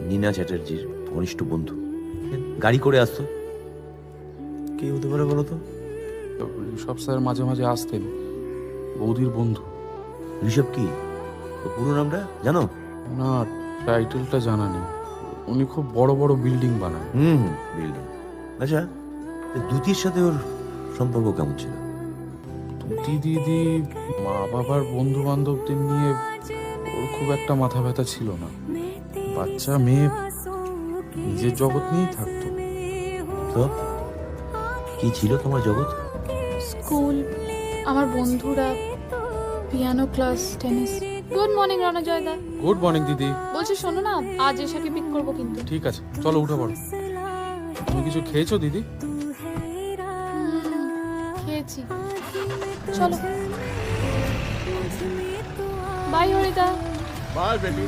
নীনা চ্যাটার্জির ঘনিষ্ঠ বন্ধু, গাড়ি করে আসতো। কে হতে পারে বলো তো? ঋষভ স্যার মাঝে মাঝে আসতেন, বৌদির বন্ধু। ঋষভ কি ওর পুরো নামটা জানো? না, টাইটেলটা জানা নেই। উনি খুব বড় বড় বিল্ডিং বানান। বিল্ডিং। আচ্ছা, দ্যুতির সাথে ওর সম্পর্ক কেমন ছিল? দুটি দিদি মা বাবার বন্ধু বান্ধবদের নিয়ে ওর খুব একটা মাথা ব্যথা ছিল না। বাচ্চা মেয়ে নিজের জগৎ নিয়েই থাকতো। তো কি ছিল তোমার জগৎ? স্কুল, আমার বন্ধুরা, piano class, tennis. Good morning Ranajoy দা। গুড মর্নিং দিদি। বলছি শোনো না, আজ এসাকে পিক করবো কিন্তু। ঠিক আছে, চলো উঠে পড়ো। তুমি কিছু খেয়েছো দিদি? খেয়েছি, চলো। বাই হরিদা। Bye baby.